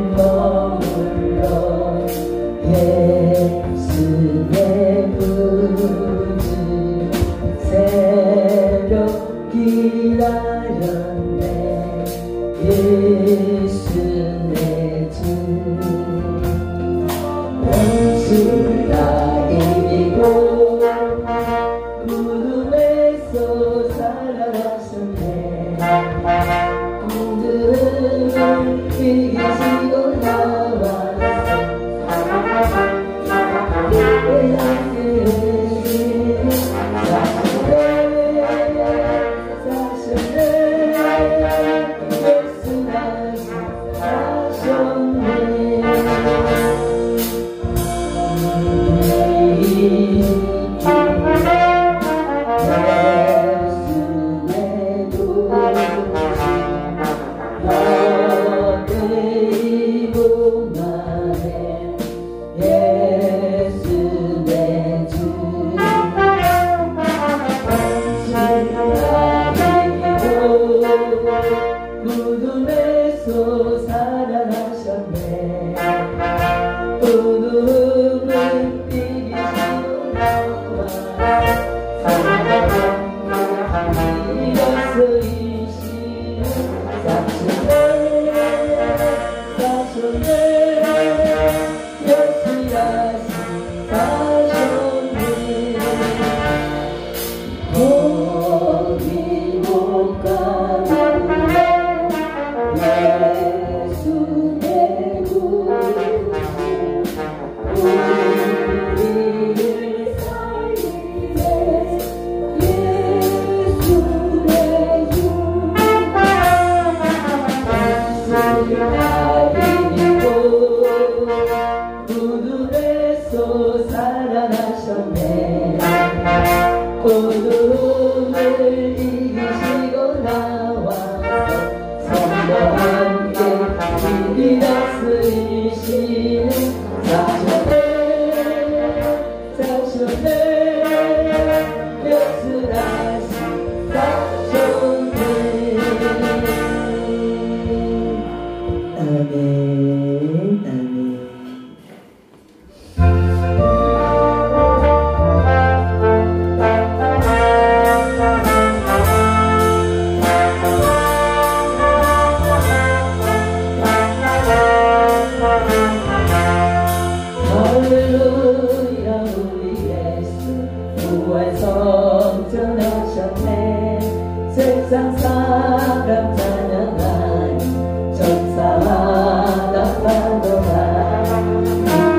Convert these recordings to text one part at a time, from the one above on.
Remember 살아나셨네. 어둠을 이기시고 나와서 성과 함께 길이 다스리시는 사셨네 역수다시 사셨네. 아멘 아멘. 할렐루야 우리 예수 부활성전하셨네. 세상 사람 찬양하니 전사마다 파도가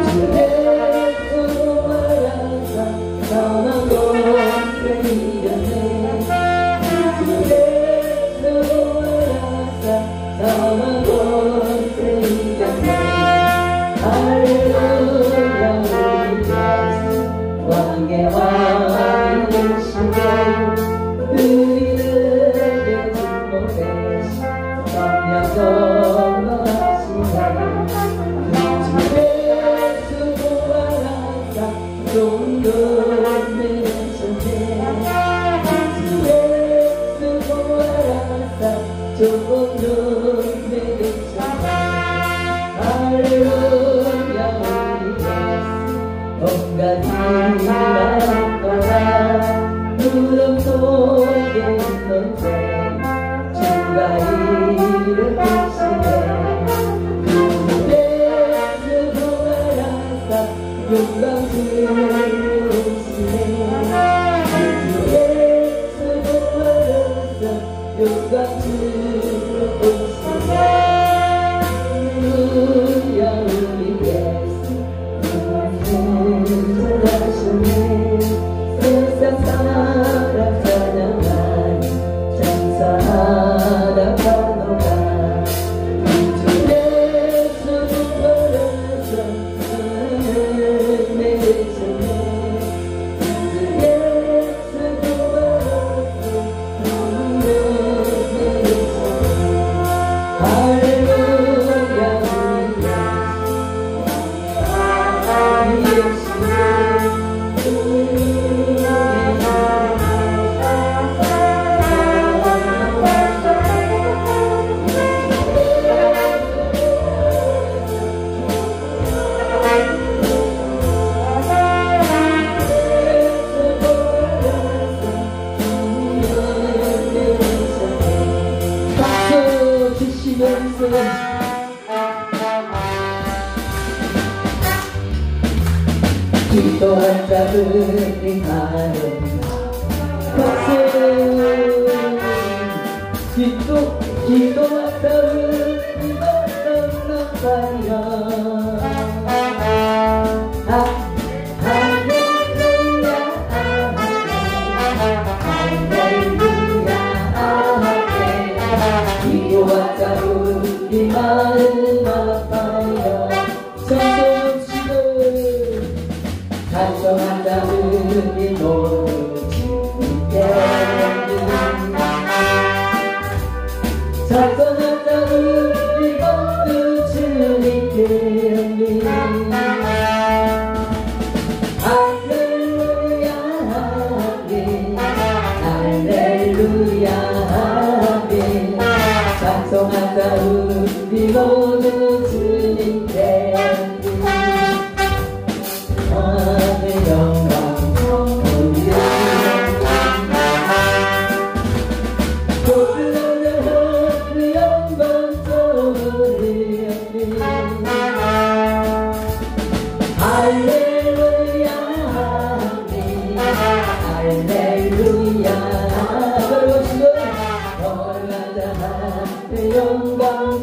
주 예수 부활하사 사망 권세 이겼네. 주 예수 부활하사 사망 권세 이겼네. 할렐루야 왕의 왕이 되시고 우리들에게 축복되시 성령 건너가시네. 주 예수 부활하사 좋은 것 내셨네. 주 예수 부활하사 좋은 것 내셨네. 할렐루야 온갖 일만 떠나 무덤 속에 있는데 주가 일으키시네. 그 예수 부활하사 영광 주시네. 그 예수 부활하사 영광 주시네. 할렐루야 우리 예수 부활하셨네. 세상 사람 찬양하니 전사하다 파도가 주 예수 부활하사 은혜 주시네. 주 예수 부활하사 은혜 주시네. 할렐루야 우리 예수 박수 주시면서 기도한 자들이 많은 박수 기도한 자들이 많은 나팔이여. 할렐루야 할렐루야 아멘. 기도한 자들이 많은 나팔이여. 성도치고 찬송한 자들이 모두 주님께 찬송한 자들이 모두 주님께 할렐루야 아멘 할렐루야 아멘. 찬송한 자들이 모두 주님께 영광 할렐루야 아멘 할렐루야 영광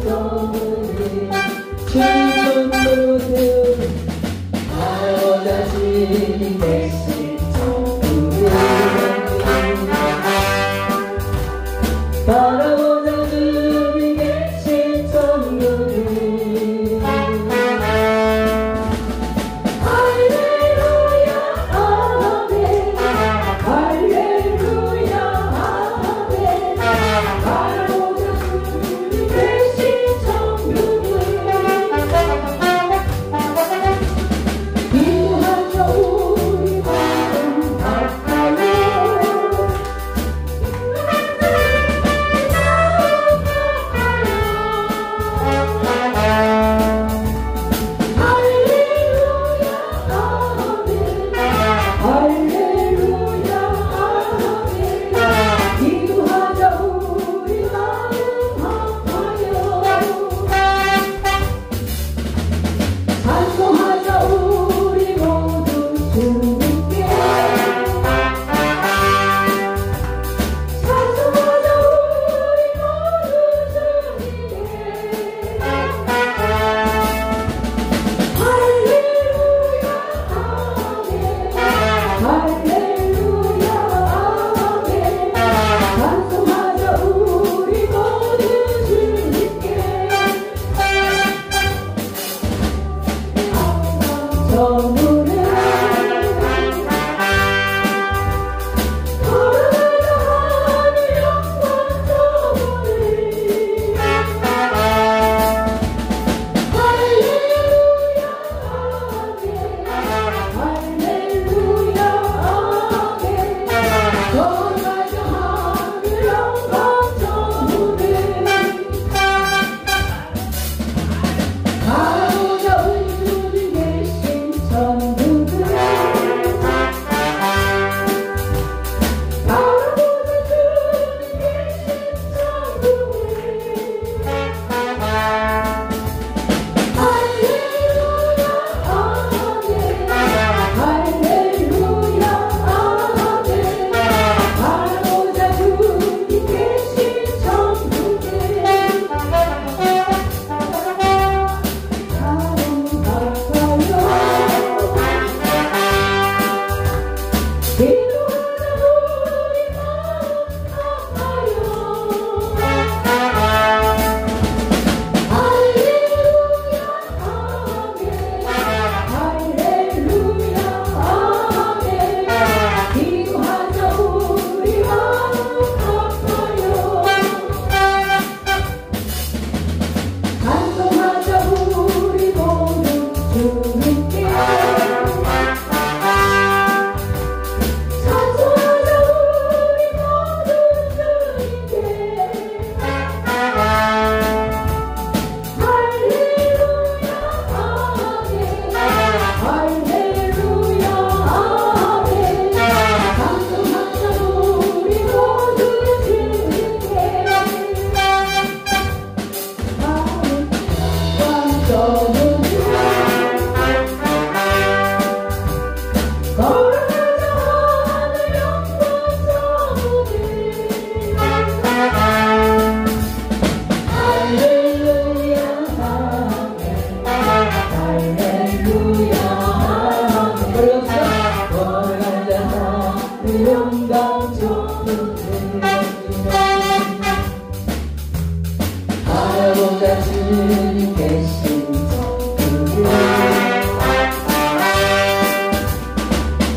바라보자 주님 계신 정국을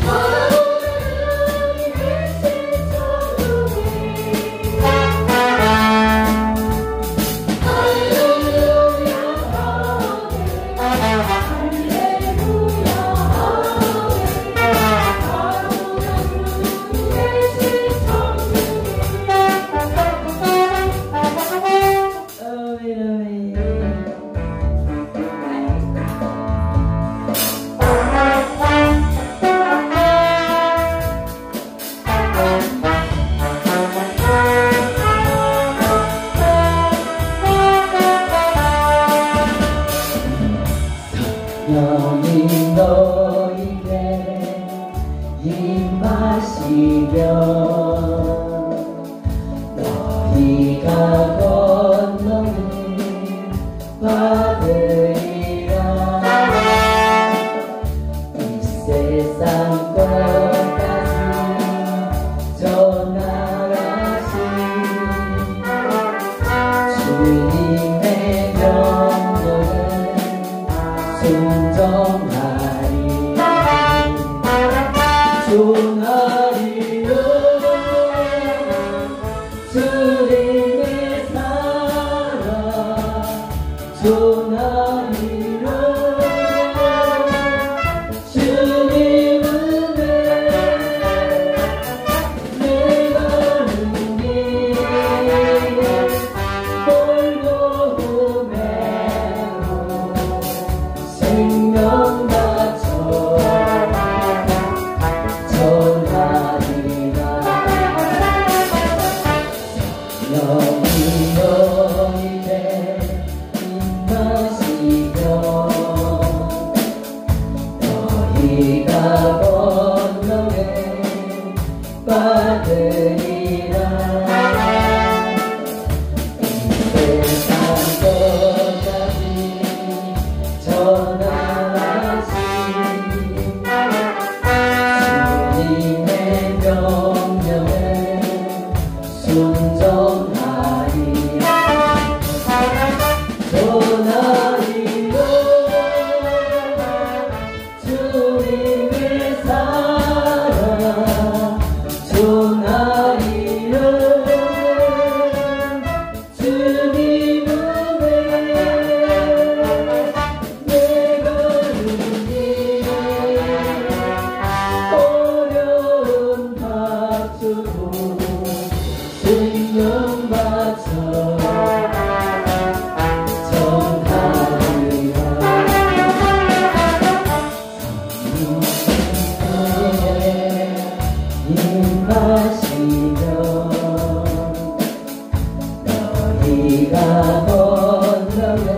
바라보자 주님 계신 정국을 할렐루야 아멘 할렐루야 아멘 바라보자 주님 계신 정국을 영이 너에게 임하시며 너희가 건너는 받으리라 이 세상 것까지 전하라신 주님의 명령은 순종하리 존하리요 주님의 사랑 존하리요 주님은 내 가는 길 멀고 매로 생명 바쳐 전하리라 영이 너희를 임하시며 너희가 건너에 받으리라 이 세상 것까지 전하신 주님의 명령을 순종하리 전하리요 주님의 사랑 전하리요 주님은 내 가는 길 어려움 바치고 생명 바쳐 전하리라 성령의 임하시며 너희가 건너에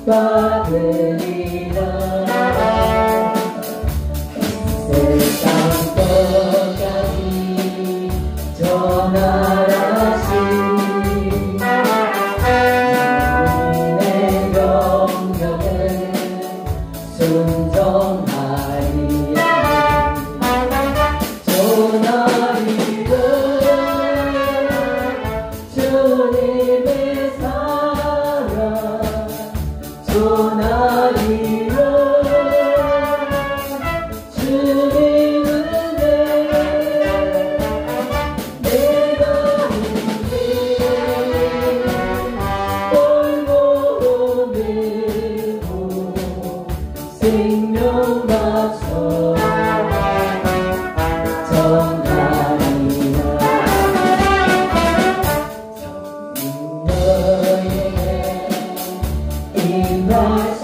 받으리라 세상 것까지 전하라신 주님의 명령을 순종하리 전하리라 주님의 사랑 전하리라 주님은 내가 멀고 매고 생명 바쳐 전하리라 너에게 임하시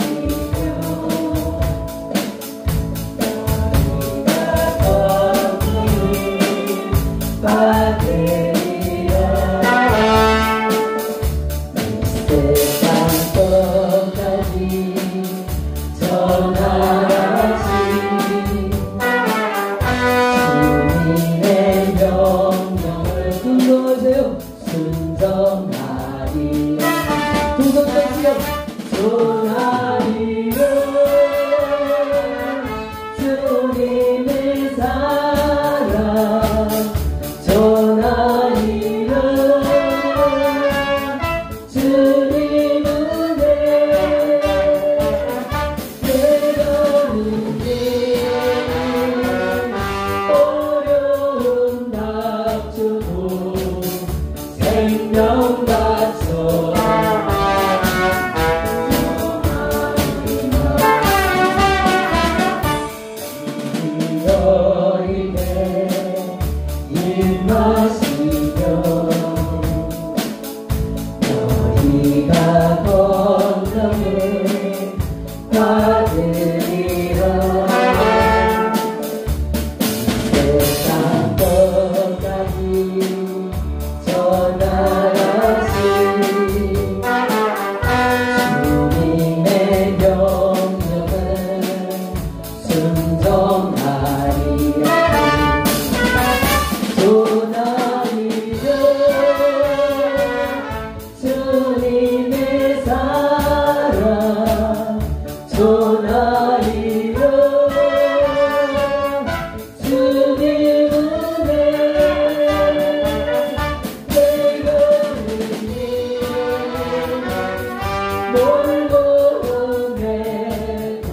돌보음에도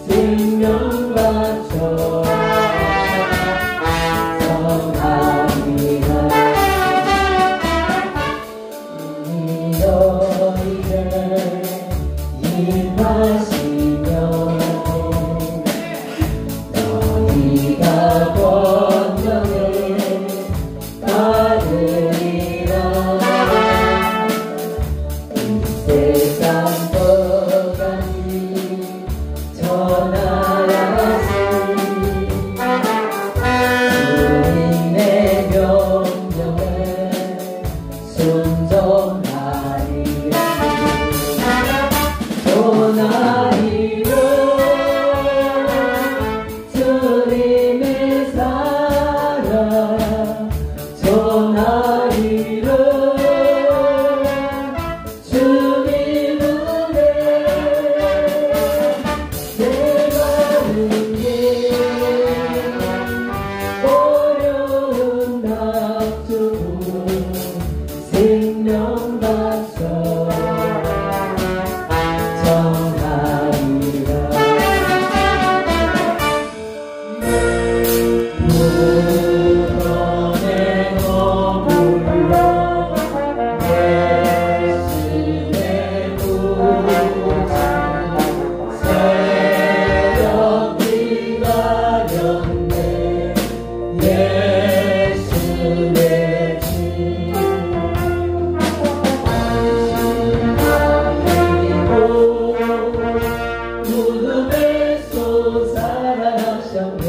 생명 바쳐 성하리라. 너희를 인하시며 너희가 권능을 받으리라. 이 세상 것까지 전하야지. 주님의 명령에 순종하리라. 전하리라. 주님의 사랑 전하리라. 주님 은혜 내가 는게 어려운 닥주고 생명 바쳐 전하리라. 무덤에 머물러 예수의 구주 새벽이 가렸네. 예수의 주 무덤에서 살아나셨네.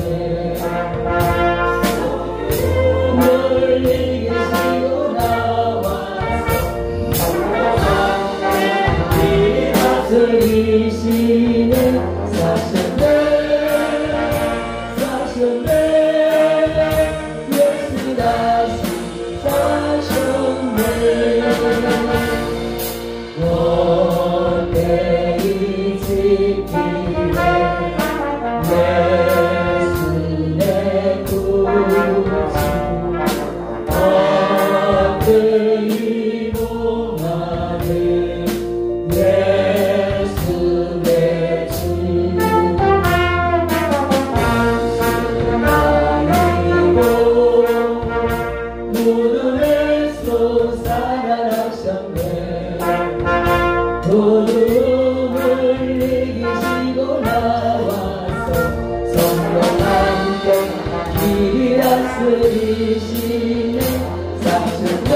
멀리 계시고 나와서 이 다스리시네. 사셨네 사셨네. 예수 다시 사셨네. 원대히 지키네. 예수 내 구주 어디히 봉하네. 예수 내 주 아니고 무덤에서 살아나셨네. 도둑을 이기시고 나와서 성령 함께 길이 다스리시네. 사셨네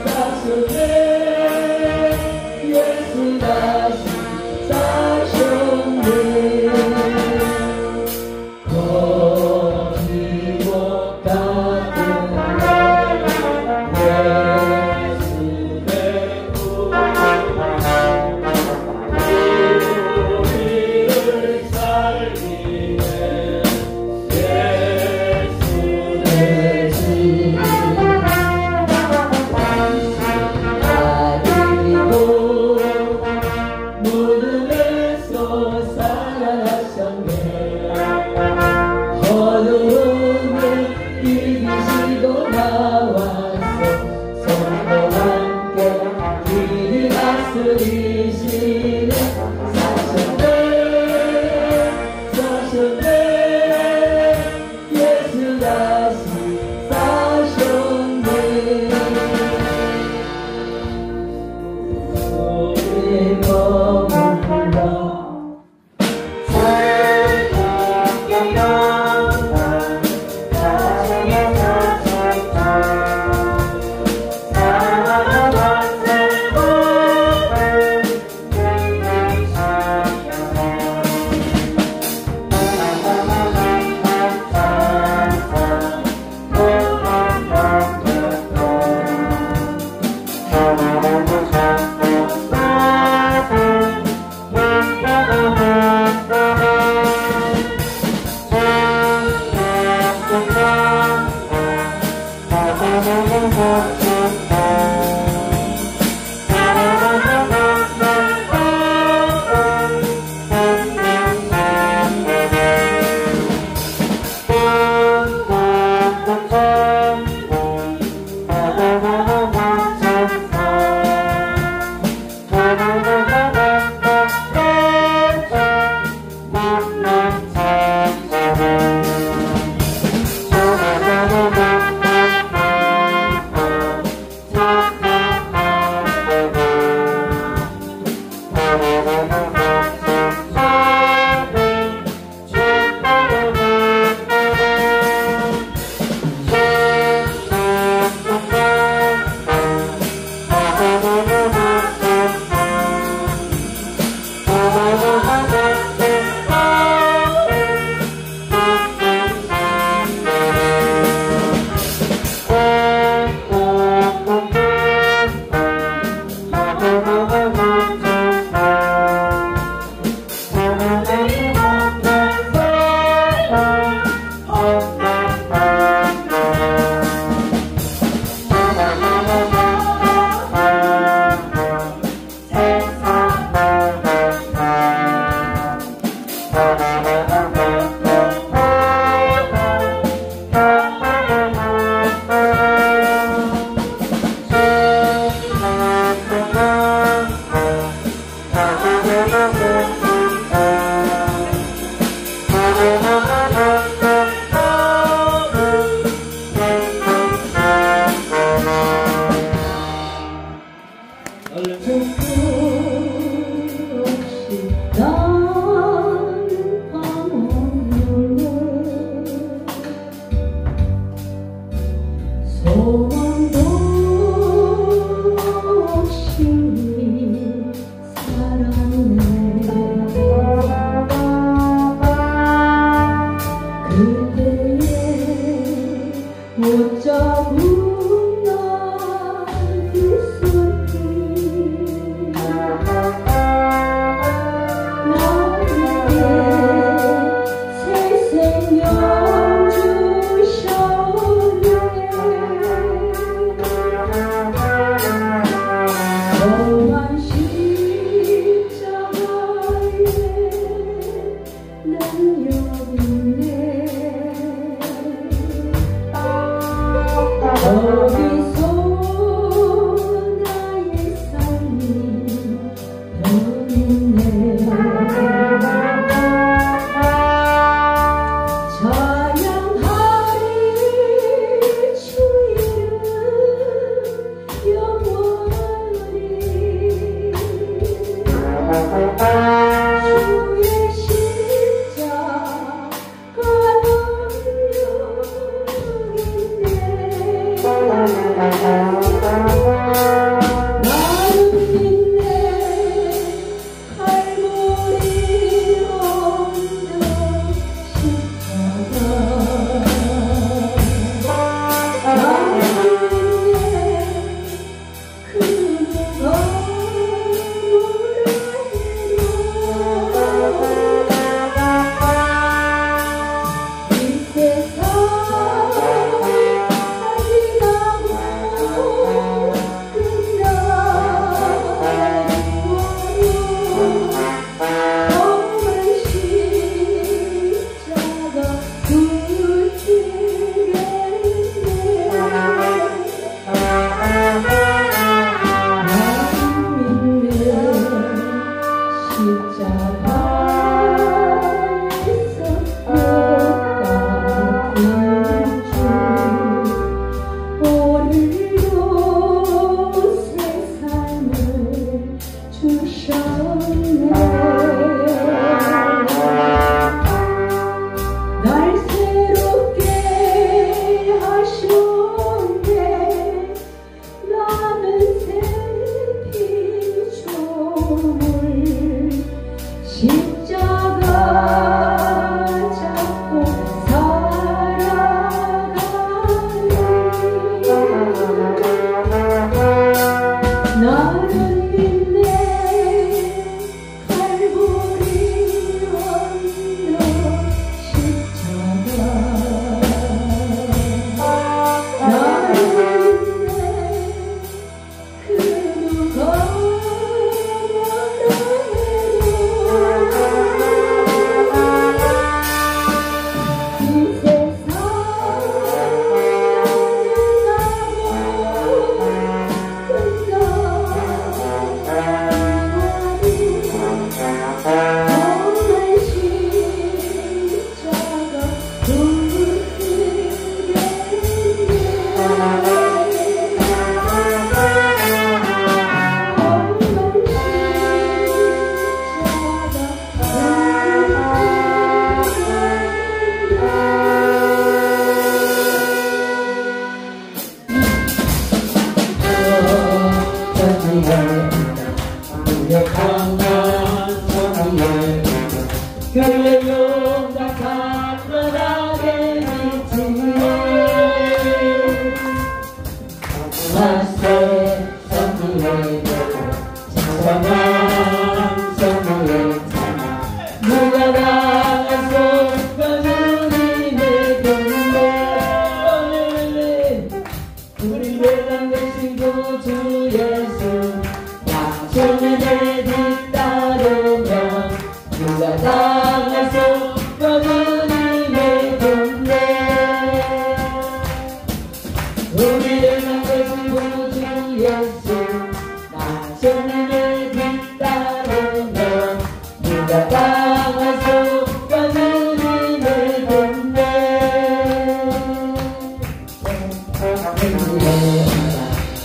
사셨네. 예수 다시 사셨네. 거기고 같은 예수의 우리를 살리네. 예수의 주 아니고 무덤에서 살아나셨네. 어둠을 이기시고 나와서 성령 함께 길이 다스리시네. 사셨네 사셨네. 예수 다시 사셨네. 우리 머물러 사랑의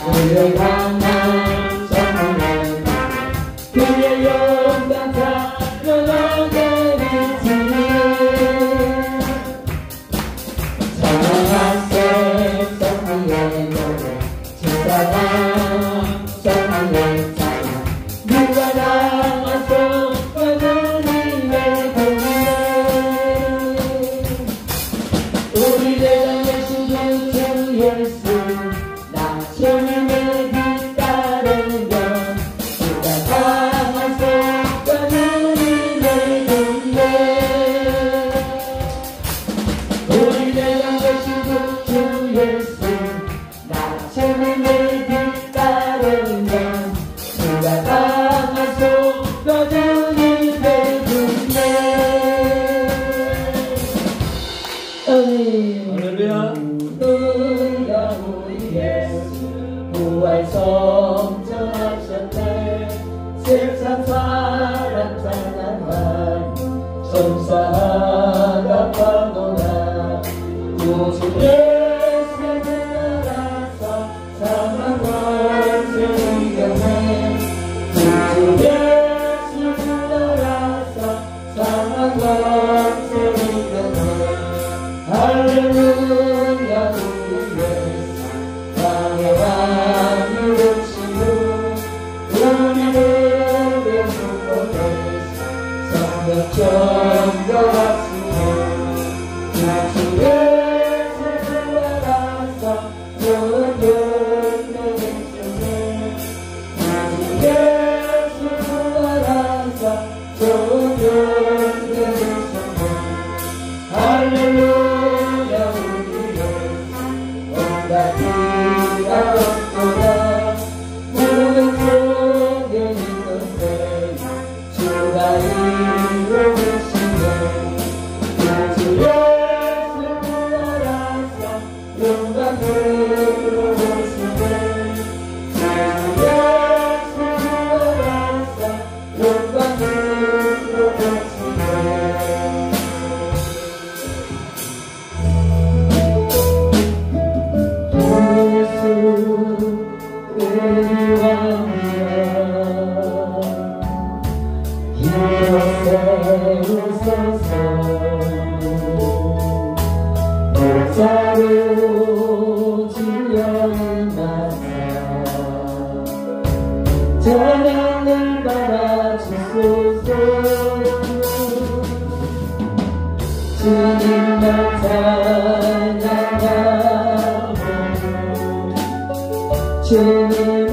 우리를 향한 선물을 사랑 찬양하리 천사가 파도나 구주 예수 불러라서 사망 원수 이겨내 구주 예수 불러라서 사망 원수 이겨내 할렐루야 우리 예수 땅의 왕이 되시고 우리를 회복하소서 성벽 정결하시고 구주 예수 불러라서 좋은 열매 되시네 구주 예수 불러라서 좋은 열매 되시네 할렐루야 우리 예수 온갖 이가 없도다 모든 속에 있는데 주가 이루시네 구주 예수 불러라서 영광으로 오시네 구주 예수 불러라서 영광으로 오시네 자로 지려나사 찬양을 받아주소서 주님만 찬양하고 주님을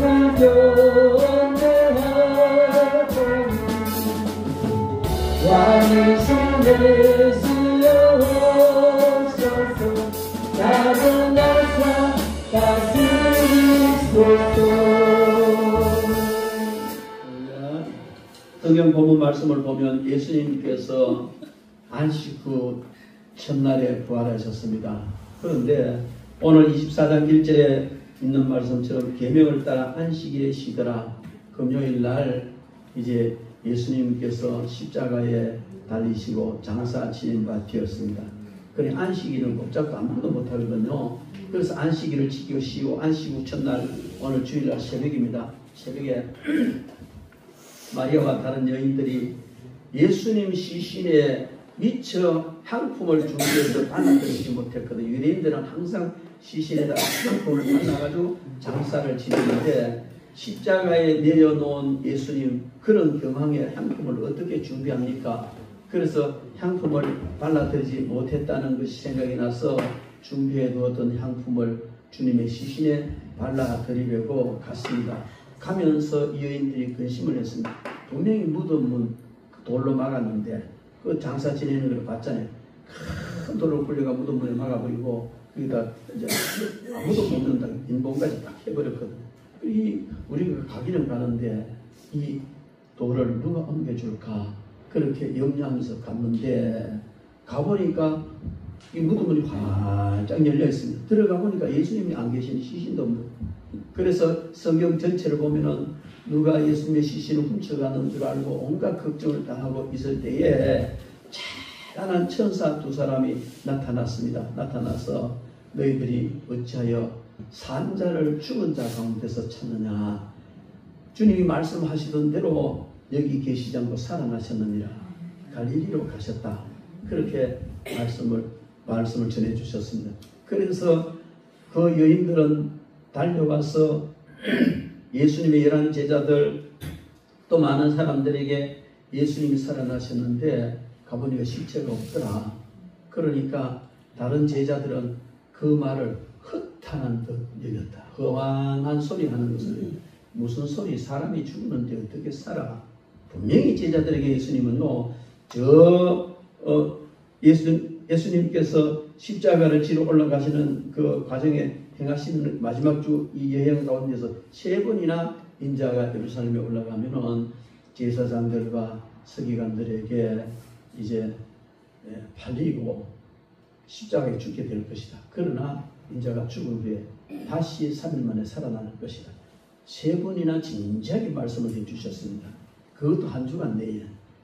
경배하고 왕이신 예수여 오소서 나타나사 다스리소서. 성경 본문 말씀을 보면 예수님께서 안식 후 첫날에 부활하셨습니다. 그런데 오늘 24장 1절에 있는 말씀처럼 계명을 따라 안식일에 쉬더라. 금요일 날 이제 예수님께서 십자가에 달리시고 장사 지낸 바 되었습니다. 그래 안식일은 꼼짝도 아무것도 못하거든요. 그래서 안식일을 지키고 쉬고 안식 후 첫날 오늘 주일날 새벽입니다. 새벽에 마리아와 다른 여인들이 예수님 시신에 미처 향품을 준비해서 받아들이지 못했거든요. 유대인들은 항상 시신에다 향품을 받아가지고 장사를 지내는데 십자가에 내려놓은 예수님 그런 경황에 향품을 어떻게 준비합니까? 그래서 향품을 발라드리지 못했다는 것이 생각이 나서 준비해 두었던 향품을 주님의 시신에 발라드리려고 갔습니다. 가면서 이 여인들이 근심을 했습니다. 분명히 무덤은 돌로 막았는데 그 장사 지내는 걸 봤잖아요. 큰 돌로 굴려가 무덤문에 막아버리고 거기다 이제 아무도 못 넣는다 인봉까지 딱 해버렸거든요. 우리가 가기는 가는데 이 돌을 누가 옮겨줄까 그렇게 염려하면서 갔는데 가보니까 이 무덤문이 활짝 열려 있습니다. 들어가 보니까 예수님이 안 계신 시신도 없는. 그래서 성경 전체를 보면은 누가 예수님의 시신을 훔쳐가는 줄 알고 온갖 걱정을 당하고 있을 때에 찬란한 천사 두 사람이 나타났습니다. 나타나서 너희들이 어찌하여 산 자를 죽은 자 가운데서 찾느냐. 주님이 말씀하시던 대로 여기 계시지 않고 살아나셨느니라. 갈릴리로 가셨다. 그렇게 말씀을 전해주셨습니다. 그래서 그 여인들은 달려가서 예수님의 11 제자들 또 많은 사람들에게 예수님이 살아나셨는데 가보니까 실체가 없더라. 그러니까 다른 제자들은 그 말을 허탄한 듯 여겼다. 허황한 소리 하는 것을 무슨 소리 사람이 죽는데 어떻게 살아. 분명히 제자들에게 예수님은요 예수님께서 십자가를 지러 올라가시는 그 과정에 행하시는 마지막 주 이 여행 가운데서 3번이나 인자가 예루살렘에 올라가면은 제사장들과 서기관들에게 이제 팔리고 십자가에 죽게 될 것이다. 그러나 인자가 죽은 후에 다시 3일 만에 살아날 것이다. 3번이나 진지하게 말씀을 해주셨습니다. 그것도 한 주간 내에.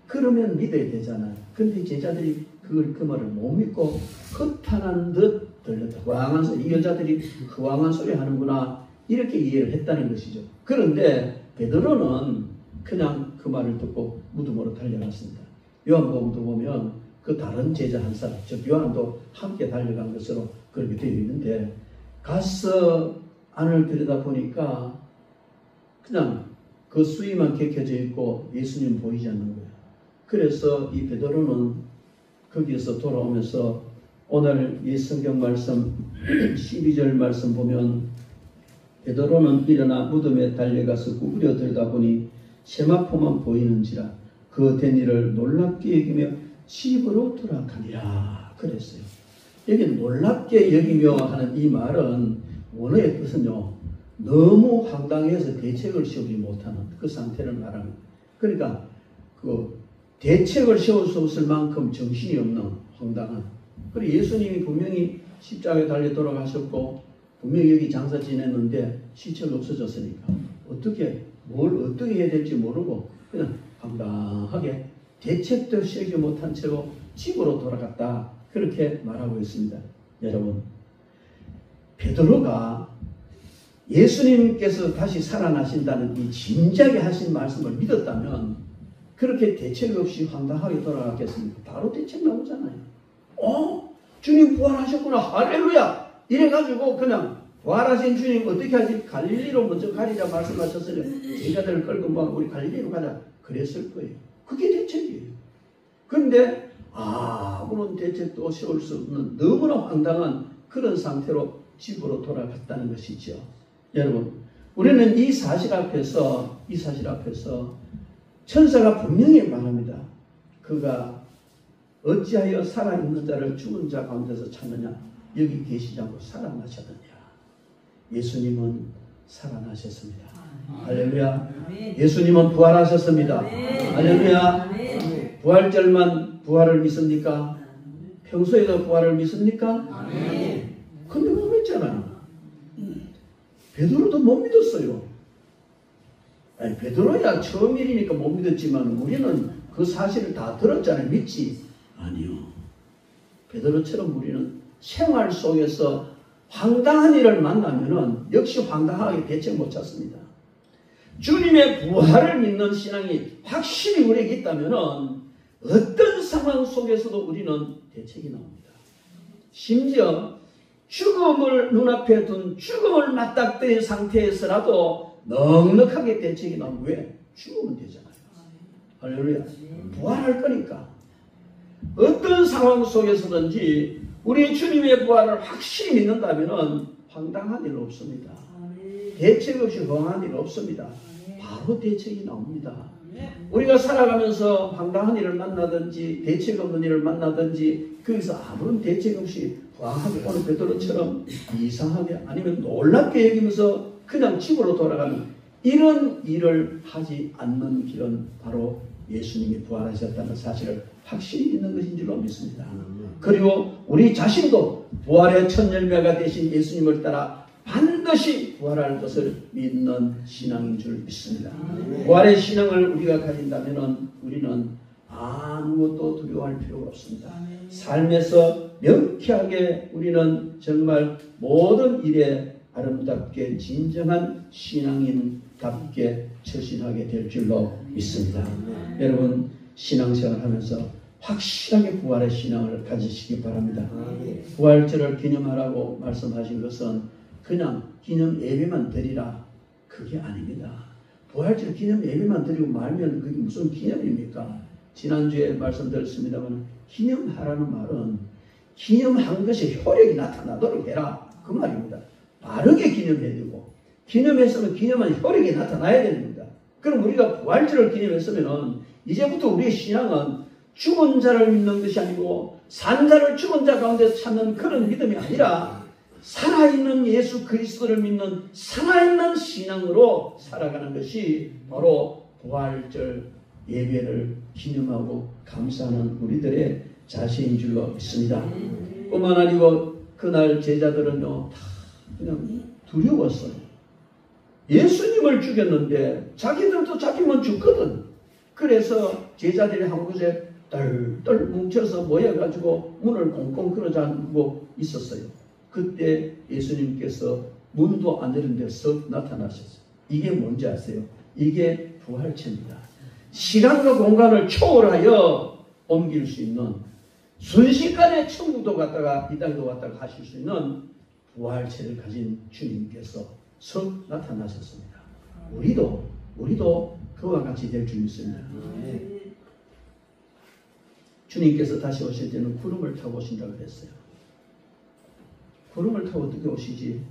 그러면 믿어야 되잖아요. 근데 제자들이 그 말을 못 믿고 허탄한 듯 들렸다. 허황한 소리. 이 여자들이 허황한 소리 하는구나. 이렇게 이해를 했다는 것이죠. 그런데 베드로는 그냥 그 말을 듣고 무덤으로 달려갔습니다. 요한복음도 보면 그 다른 제자 한 사람, 즉 요한도 함께 달려간 것으로 그렇게 되어 있는데, 가서 안을 들여다보니까 그냥 그 수위만 개켜져 있고 예수님 보이지 않는 거예요. 그래서 이 베드로는 거기에서 돌아오면서 오늘 이 성경 말씀 12절 말씀 보면, 베드로는 일어나 무덤에 달려가서 구부려 들여다보니 세마포만 보이는지라 그 된 일을 놀랍게 여기며 집으로 돌아가니라 그랬어요. 여기 놀랍게 여기며 하는 이 말은 원어의 뜻은요, 너무 황당해서 대책을 세우지 못하는 그 상태를 말하는. 그러니까 그 대책을 세울 수 없을 만큼 정신이 없는 황당한. 그리고 예수님이 분명히 십자가에 달려 돌아가셨고 분명히 여기 장사 지냈는데 시체가 없어졌으니까 뭘 어떻게 해야 될지 모르고 그냥 황당하게 대책도 세우지 못한 채로 집으로 돌아갔다. 그렇게 말하고 있습니다. 여러분, 베드로가 예수님께서 다시 살아나신다는 이 진작에 하신 말씀을 믿었다면 그렇게 대책 없이 황당하게 돌아갔겠습니까? 바로 대책 나오잖아요. 주님 부활하셨구나. 할렐루야. 이래가지고 그냥 부활하신 주님 어떻게 하지? 갈릴리로 먼저 가리라 말씀하셨으니 제자들을 끌고 우리 갈릴리로 가자. 그랬을 거예요. 그게 대책이에요. 그런데 아무런 대책도 세울 수 없는 너무나 황당한 그런 상태로 집으로 돌아갔다는 것이죠. 여러분, 우리는 이 사실 앞에서 천사가 분명히 말합니다. 그가 어찌하여 살아있는 자를 죽은 자 가운데서 찾느냐? 여기 계시지 않고 살아나셨느냐? 예수님은 살아나셨습니다. 할렐루야. 예수님은 부활하셨습니다. 할렐루야. 부활절만 부활을 믿습니까? 평소에도 부활을 믿습니까? 근데 못 믿잖아요. 베드로도 못 믿었어요. 아니, 베드로야 처음 일이니까 못 믿었지만 우리는 그 사실을 다 들었잖아요. 믿지? 아니요. 베드로처럼 우리는 생활 속에서 황당한 일을 만나면은 역시 황당하게 대책 못 찾습니다. 주님의 부활을 믿는 신앙이 확실히 우리에게 있다면은 어떤 상황 속에서도 우리는 대책이 나옵니다. 심지어 죽음을 눈앞에 둔 죽음을 맞닥뜨린 상태에서라도 넉넉하게 대책이 나오면 왜? 죽으면 되잖아요. 할렐루야. 부활할 거니까. 어떤 상황 속에서든지 우리 주님의 부활을 확실히 믿는다면 황당한 일 없습니다. 대책 없이 허황한 일 없습니다. 바로 대책이 나옵니다. 우리가 살아가면서 황당한 일을 만나든지 대책 없는 일을 만나든지 거기서 아무런 대책 없이 허황하게 오늘 베드로처럼 이상하게 아니면 놀랍게 여기면서 그냥 집으로 돌아가는 이런 일을 하지 않는 길은 바로 예수님이 부활하셨다는 사실을 확실히 믿는 것인 줄로 믿습니다. 그리고 우리 자신도 부활의 첫 열매가 되신 예수님을 따라 반드시 부활할 것을 믿는 신앙인 줄 믿습니다. 부활의 신앙을 우리가 가진다면 우리는 아무것도 두려워할 필요가 없습니다. 삶에서 명쾌하게 우리는 정말 모든 일에 아름답게 진정한 신앙인답게 처신하게 될 줄로 믿습니다. 여러분, 신앙생활 하면서 확실하게 부활의 신앙을 가지시기 바랍니다. 부활절을 기념하라고 말씀하신 것은 그냥 기념 예배만 드리라, 그게 아닙니다. 부활절 기념 예배만 드리고 말면 그게 무슨 기념입니까? 지난주에 말씀드렸습니다만 기념하라는 말은 기념한 것이 효력이 나타나도록 해라, 그 말입니다. 바르게 기념해야 되고, 기념했으면 기념한 효력이 나타나야 됩니다. 그럼 우리가 부활절을 기념했으면 이제부터 우리의 신앙은 죽은 자를 믿는 것이 아니고 산 자를 죽은 자 가운데서 찾는 그런 믿음이 아니라 살아있는 예수 그리스도를 믿는 살아있는 신앙으로 살아가는 것이 바로 부활절 예배를 기념하고 감사하는 우리들의 자세인 줄로 믿습니다. 뿐만 아니고 그날 제자들은요 다 그냥 두려웠어요. 예수님을 죽였는데 자기들도 잡히면 죽거든. 그래서 제자들이 한 곳에 똘똘 뭉쳐서 모여가지고 문을 꽁꽁 끌어 잠그고 있었어요. 그때 예수님께서 문도 안 열은 데서 나타나셨어요. 이게 뭔지 아세요? 이게 부활체입니다. 시간과 공간을 초월하여 옮길 수 있는, 순식간에 천국도 갔다가 이 땅도 갔다가 가실 수 있는 부활체를 가진 주님께서 석 나타나셨습니다. 우리도 그와 같이 될 줄 믿습니다. 주님께서 다시 오실 때는 구름을 타고 오신다고 그랬어요. 구름을 타고 어떻게 오시지?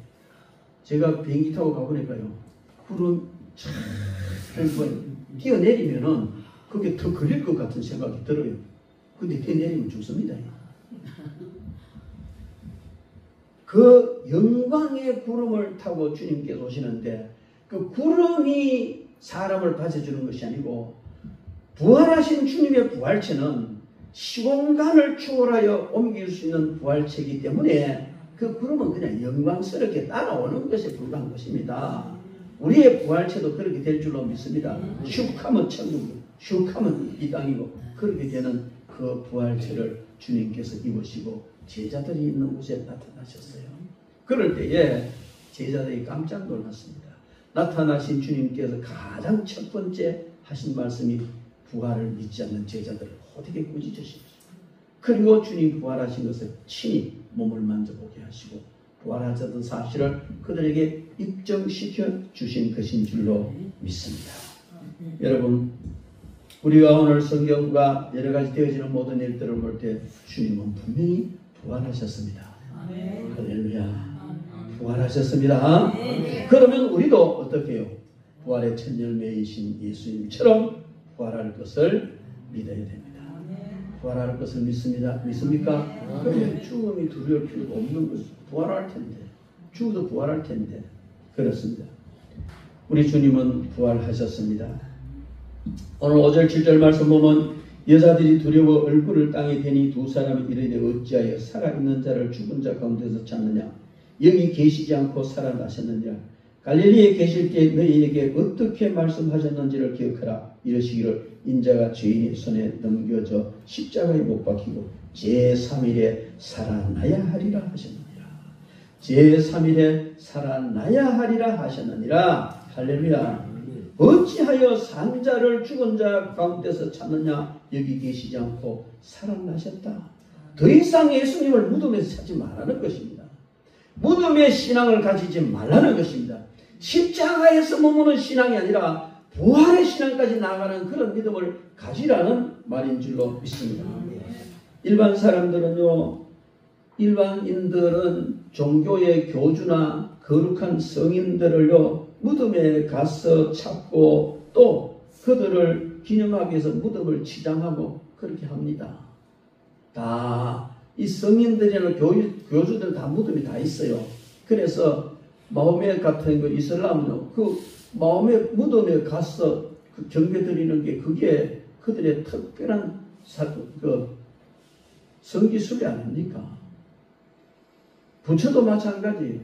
제가 비행기 타고 가보니까요, 구름 참 뛰어내리면은 그게 더 걸릴 것 같은 생각이 들어요. 근데 뛰어내리면 죽습니다. 그 영광의 구름을 타고 주님께서 오시는데, 그 구름이 사람을 받쳐주는 것이 아니고, 부활하신 주님의 부활체는 시공간을 초월하여 옮길 수 있는 부활체이기 때문에 그 구름은 그냥 영광스럽게 따라오는 것에 불과한 것입니다. 우리의 부활체도 그렇게 될 줄로 믿습니다. 슉 하면 천국, 슉 하면 이 땅이고, 그렇게 되는 그 부활체를 주님께서 입으시고 제자들이 있는 곳에 나타나셨어요. 그럴 때에 제자들이 깜짝 놀랐습니다. 나타나신 주님께서 가장 첫 번째 하신 말씀이 부활을 믿지 않는 제자들을 어떻게 꾸짖으십시오. 그리고 주님 부활하신 것을 친히 몸을 만져보게 하시고 부활하셨던 사실을 그들에게 입증시켜 주신 것인 줄로 믿습니다. 여러분, 우리가 오늘 성경과 여러 가지 되어지는 모든 일들을 볼 때 주님은 분명히 부활하셨습니다. 할렐루야. 부활하셨습니다. 그러면 우리도 어떻게 해요? 부활의 첫 열매이신 예수님처럼 부활할 것을 믿어야 됩니다. 부활할 것을 믿습니다. 믿습니까? 그러면 죽음이 두려울 필요가 없는 것이죠. 부활할 텐데. 죽어도 부활할 텐데. 그렇습니다. 우리 주님은 부활하셨습니다. 오늘 5절 7절 말씀 보면 여자들이 두려워 얼굴을 땅에 대니 두 사람이 이르되 어찌하여 살아있는 자를 죽은 자 가운데서 찾느냐? 여기 계시지 않고 살아나셨느냐? 갈릴리에 계실 때 너희에게 어떻게 말씀하셨는지를 기억하라. 이러시기를 인자가 죄인의 손에 넘겨져 십자가에 못 박히고 제3일에 살아나야 하리라 하셨느니라. 제3일에 살아나야 하리라 하셨느니라. 할렐루야. 어찌하여 산 자를 죽은 자 가운데서 찾느냐? 여기 계시지 않고 살아나셨다. 더 이상 예수님을 무덤에서 찾지 말라는 것입니다. 무덤의 신앙을 가지지 말라는 것입니다. 십자가에서 머무는 신앙이 아니라 부활의 신앙까지 나아가는 그런 믿음을 가지라는 말인 줄로 믿습니다. 일반 사람들은요, 일반인들은 종교의 교주나 거룩한 성인들을요 무덤에 가서 찾고 또 그들을 기념하기 위해서 무덤을 치장하고 그렇게 합니다. 다 이 성인들이나 교주들 다 무덤이 다 있어요. 그래서 마호메 같은 거 이슬람은요, 그 마호메 무덤에 가서 그 경배 드리는 게 그게 그들의 특별한 성기술이 아닙니까? 부처도 마찬가지.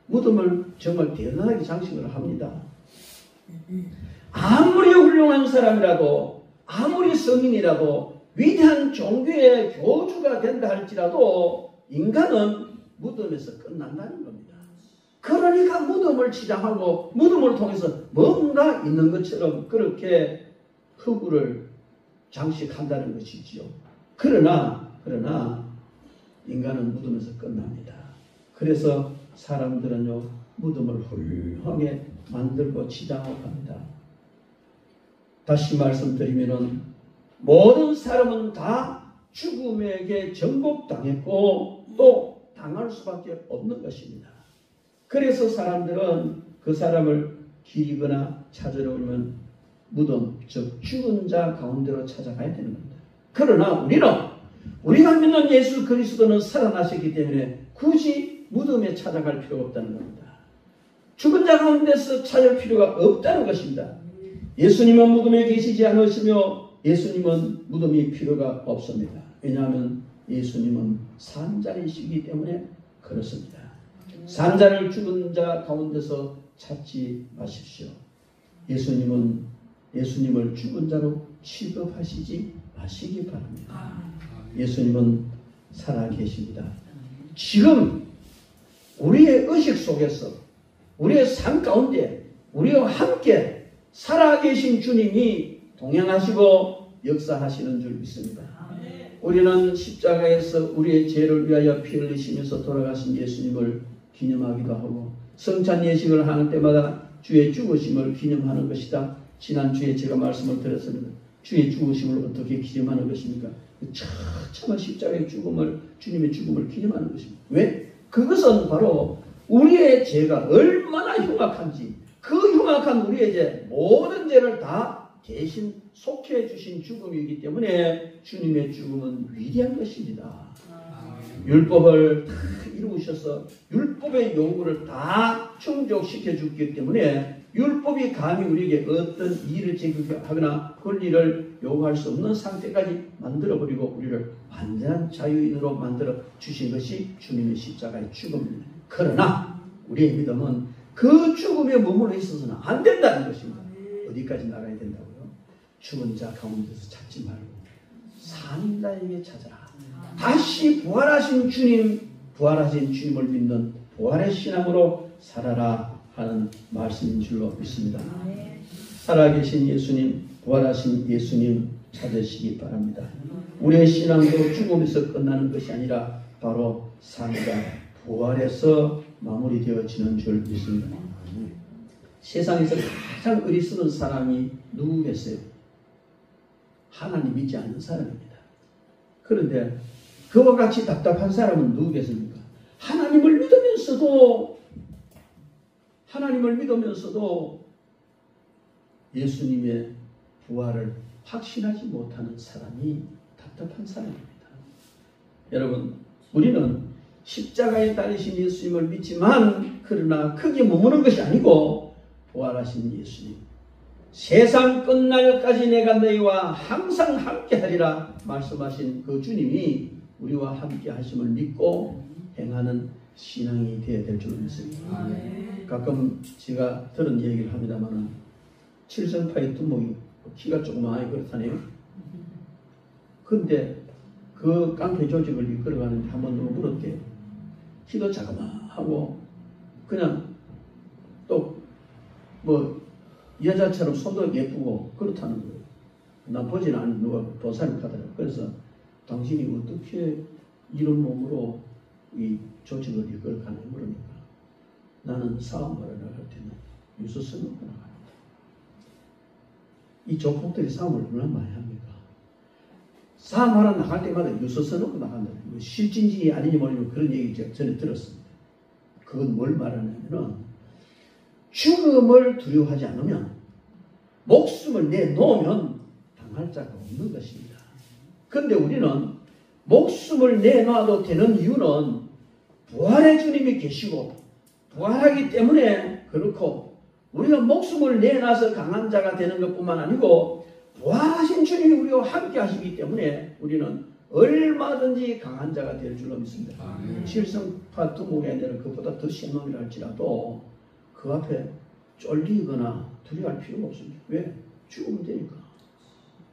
무덤을 정말 대단하게 장식을 합니다. 아무리 훌륭한 사람이라도, 아무리 성인이라도, 위대한 종교의 교주가 된다 할지라도 인간은 무덤에서 끝난다는 겁니다. 그러니까 무덤을 치장하고 무덤을 통해서 뭔가 있는 것처럼 그렇게 흙을 장식한다는 것이지요. 그러나 인간은 무덤에서 끝납니다. 그래서 사람들은요 무덤을 훌륭하게 만들고 치장하고 합니다. 다시 말씀드리면은 모든 사람은 다 죽음에게 정복당했고 또 당할 수밖에 없는 것입니다. 그래서 사람들은 그 사람을 기리거나 찾으러 오면 무덤, 즉 죽은 자 가운데로 찾아가야 되는 겁니다. 그러나 우리가 믿는 예수 그리스도는 살아나셨기 때문에 굳이 무덤에 찾아갈 필요가 없다는 겁니다. 죽은 자 가운데서 찾을 필요가 없다는 것입니다. 예수님은 무덤에 계시지 않으시며 예수님은 무덤이 필요가 없습니다. 왜냐하면 예수님은 산자이시기 때문에 그렇습니다. 산자를 죽은 자 가운데서 찾지 마십시오. 예수님은 예수님을 죽은 자로 취급하시지 마시기 바랍니다. 예수님은 살아계십니다. 지금 우리의 의식 속에서 우리의 삶 가운데 우리와 함께 살아계신 주님이 동행하시고 역사하시는 줄 믿습니다. 우리는 십자가에서 우리의 죄를 위하여 피 흘리시면서 돌아가신 예수님을 기념하기도 하고 성찬 예식을 하는 때마다 주의 죽으심을 기념하는 것이다. 지난주에 제가 말씀을 드렸습니다. 주의 죽으심을 어떻게 기념하는 것입니까? 처참한 십자가의 죽음을, 주님의 죽음을 기념하는 것입니다. 왜? 그것은 바로 우리의 죄가 얼마나 흉악한지, 그 흉악한 우리의 죄, 모든 죄를 다 대신 속해 주신 죽음이기 때문에 주님의 죽음은 위대한 것입니다. 율법을 다 이루셔서 율법의 요구를 다 충족시켜 주기 때문에 율법이 감히 우리에게 어떤 이의를 제기하거나 권리를 요구할 수 없는 상태까지 만들어버리고 우리를 완전한 자유인으로 만들어 주신 것이 주님의 십자가의 죽음입니다. 그러나 우리의 믿음은 그 죽음에 머물러 있어서는 안 된다는 것입니다. 어디까지 나가야 된다고요? 죽은 자 가운데서 찾지 말고 사는 자에게 찾아라. 다시 부활하신 주님, 부활하신 주님을 믿는 부활의 신앙으로 살아라 하는 말씀인 줄로 믿습니다. 살아계신 예수님, 부활하신 예수님 찾으시기 바랍니다. 우리의 신앙도 죽음에서 끝나는 것이 아니라 바로 삶과 부활에서 마무리되어지는 줄 믿습니다. 세상에서 가장 어리석은 사람이 누구겠어요? 하나님 믿지 않는 사람입니다. 그런데 그와 같이 답답한 사람은 누구겠습니까? 하나님을 믿으면서도 예수님의 부활을 확신하지 못하는 사람이 답답한 사람입니다. 여러분, 우리는 십자가에 달리신 예수님을 믿지만 그러나 크게 머무는 것이 아니고 부활하신 예수님, 세상 끝날까지 내가 너희와 항상 함께하리라 말씀하신 그 주님이 우리와 함께 하심을 믿고 행하는 신앙이 되어야 될 줄 믿습니다. 가끔 제가 들은 얘기를 합니다만 칠성파의 두목이 키가 조그마하게 그렇다네요. 근데 그 깡패 조직을 이끌어가는데 한번 누구 물었대요. 키도 자그마하고 그냥 또 뭐 여자처럼 손도 예쁘고 그렇다는 거예요. 난 보지는 않는 누가 도사를 가더라고요. 그래서 당신이 어떻게 이런 몸으로 이 조직을 이끌어가냐 물으니까 나는 싸움하러 나갈 때는 유서서 놓고 나갑니다. 이 조폭들이 싸움을 얼마나 많이 합니까? 싸움하러 나갈 때마다 유서서 놓고 나간다. 실진지 아니니 뭐니 그런 얘기 제가 전에 들었습니다. 그건 뭘 말하냐면은 죽음을 두려워하지 않으면 목숨을 내놓으면 당할 자가 없는 것입니다. 그런데 우리는 목숨을 내놔도 되는 이유는 부활의 주님이 계시고 부활하기 때문에 그렇고 우리가 목숨을 내놔서 강한 자가 되는 것뿐만 아니고 부활하신 주님이 우리와 함께 하시기 때문에 우리는 얼마든지 강한 자가 될 줄로 믿습니다. 칠성파 두목이 아니라 그보다 더 심함이라 할지라도 그 앞에 쫄리거나 두려워할 필요가 없습니다. 왜? 죽으면 되니까.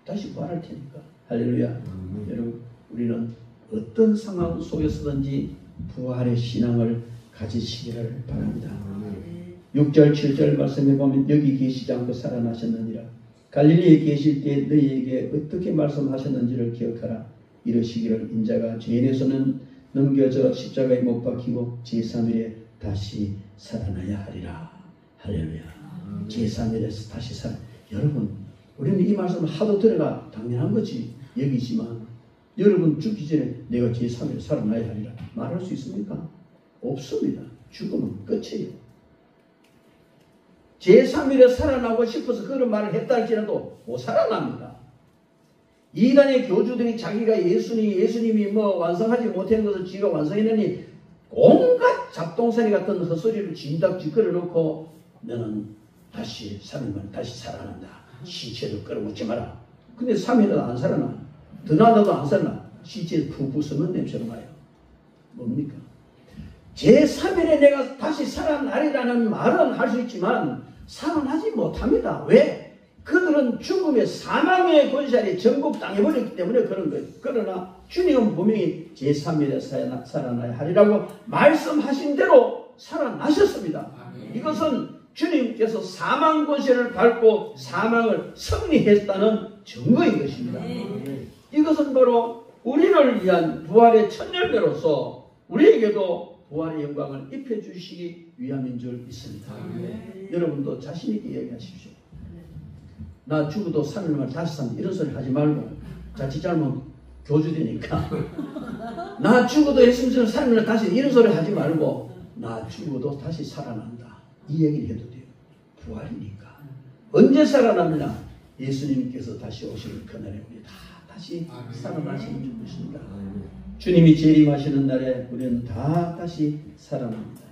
다시 부활할 테니까. 할렐루야. 여러분, 우리는 어떤 상황 속에서든지 부활의 신앙을 가지시기를 바랍니다. 6절 7절 말씀해 보면 여기 계시지 않고 살아나셨느니라. 갈릴리에 계실 때 너희에게 어떻게 말씀하셨는지를 기억하라. 이러시기를 인자가 죄인에서는 넘겨져 십자가에 못 박히고 제3일에 다시 살아나야 하리라. 할렐루야. 제3일에서 다시 살아. 여러분, 우리는 이 말씀을 하도 들어가 당연한 거지 여기지만 여러분 죽기 전에 내가 제3일에 살아나야 하리라 말할 수 있습니까? 없습니다. 죽으면 끝이에요. 제3일에 살아나고 싶어서 그런 말을 했다 할지라도 못 살아납니다. 이단의 교주들이 자기가 예수님이 뭐 완성하지 못한 것을 지가 완성했느니 온갖 잡동사니 같은 헛소리를 진닥지 끌어놓고 너는 다시 3일만 다시 살아난다. 시체를 끌어묻지 마라. 근데 3일은 안 살아나. 더 나아도 안 살아나. 시체에 푹푹 썩는 냄새가 나요. 뭡니까? 제3일에 내가 다시 살아나리라는 말은 할 수 있지만 살아나지 못합니다. 왜? 그들은 죽음의 사망의 권세에 정복당해버렸기 때문에 그런 거예요. 그러나 주님은 분명히 제3일에 살아나야 하리라고 말씀하신 대로 살아나셨습니다. 이것은 주님께서 사망 권세를 밟고 사망을 승리했다는 증거인 것입니다. 이것은 바로 우리를 위한 부활의 첫 열매로서 우리에게도 부활의 영광을 입혀주시기 위함인 줄 믿습니다. 여러분도 자신 있게 얘기하십시오. 나 죽어도 3일만 다시 산다 이런 소리 하지 말고, 자칫 잘못 교주되니까 나 죽어도 예수님처럼 3일만 다시 이런 소리 하지 말고, 나 죽어도 다시 살아난다 이 얘기를 해도 돼요. 부활이니까. 언제 살아납니다? 예수님께서 다시 오시는 그날에 우리 다 다시 살아나시는 줄 믿습니다. 주님이 재림하시는 날에 우리는 다 다시 살아납니다.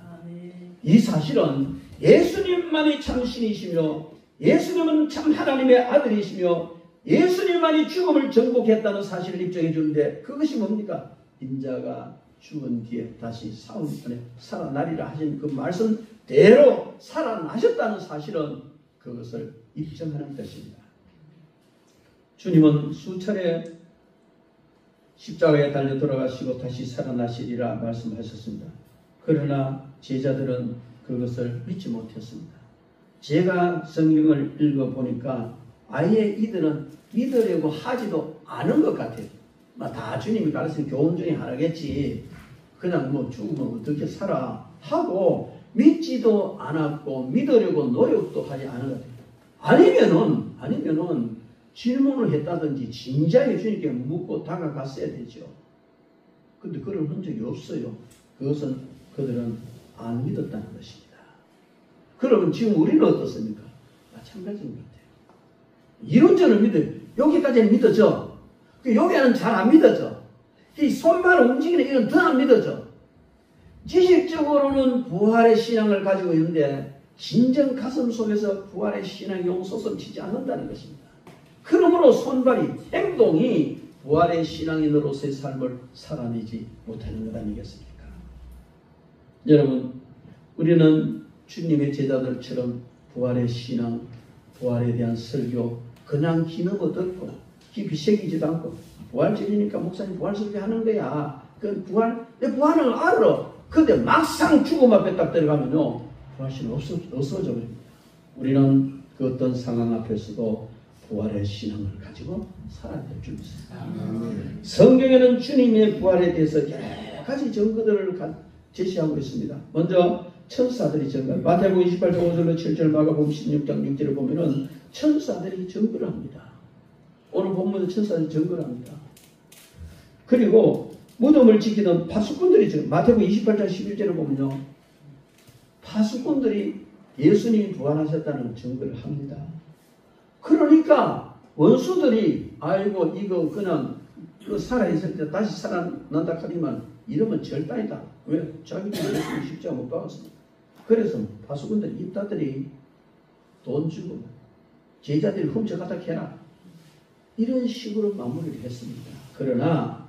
이 사실은 예수님만이 참 신이시며 예수님은 참 하나님의 아들이시며 예수님만이 죽음을 정복했다는 사실을 입증해 주는데, 그것이 뭡니까? 인자가 죽은 뒤에 다시 사흘 살아나리라 하신 그 말씀대로 살아나셨다는 사실은 그것을 입증하는 것입니다. 주님은 수차례 십자가에 달려 돌아가시고 다시 살아나시리라 말씀하셨습니다. 그러나 제자들은 그것을 믿지 못했습니다. 제가 성경을 읽어보니까 아예 이들은 믿으려고 하지도 않은 것 같아요. 다 주님이 가르친 교훈 중에 하나겠지. 그냥 뭐 죽으면 어떻게 살아 하고 믿지도 않았고 믿으려고 노력도 하지 않은 것 같아요. 아니면은 질문을 했다든지 진지하게 주님께 묻고 다가갔어야 되죠. 근데 그런 흔적이 없어요. 그것은 그들은 안 믿었다는 것입니다. 그러면 지금 우리는 어떻습니까? 마찬가지인 것 같아요. 이론적으로 믿어요. 여기까지는 믿어져. 여기는 잘 안 믿어져. 이 손발 움직이는 이건 더 안 믿어져. 지식적으로는 부활의 신앙을 가지고 있는데 진정 가슴 속에서 부활의 신앙이 용솟음치지 않는다는 것입니다. 그러므로 손발이, 행동이 부활의 신앙인으로서의 삶을 살아내지 못하는 것 아니겠습니까? 여러분, 우리는 주님의 제자들처럼 부활의 신앙, 부활에 대한 설교 그냥 기능어 듣고 깊이 새기지도 않고, 부활절이니까 목사님 부활 설교하는 거야. 그 내 부활을 알아. 근데 막상 죽음 앞에 딱 들어가면요, 부활신은 없어져 버립니다. 우리는 그 어떤 상황 앞에서도 부활의 신앙을 가지고 살아야 될 줄 믿습니다. 성경에는 주님의 부활에 대해서 여러 가지 증거들을 제시하고 있습니다. 먼저 천사들이 증거, 마태복음 28장 5절로 7절, 마가복음 16장 6절을 보면은 천사들이 증거를 합니다. 오늘 본문에 천사들이 증거를 합니다. 그리고 무덤을 지키던 파수꾼들이 마태복음 28장 11절을 보면요, 파수꾼들이 예수님이 부활하셨다는 증거를 합니다. 그러니까 원수들이 아이고 이거 그냥 살아있을 때 다시 살아난다 하지만 이러면 절단이다. 왜? 자기들이 예수님 십자가 못 박았습니다. 그래서 파수꾼들 입다들이 돈 주고 제자들이 훔쳐가다 해라, 이런 식으로 마무리를 했습니다. 그러나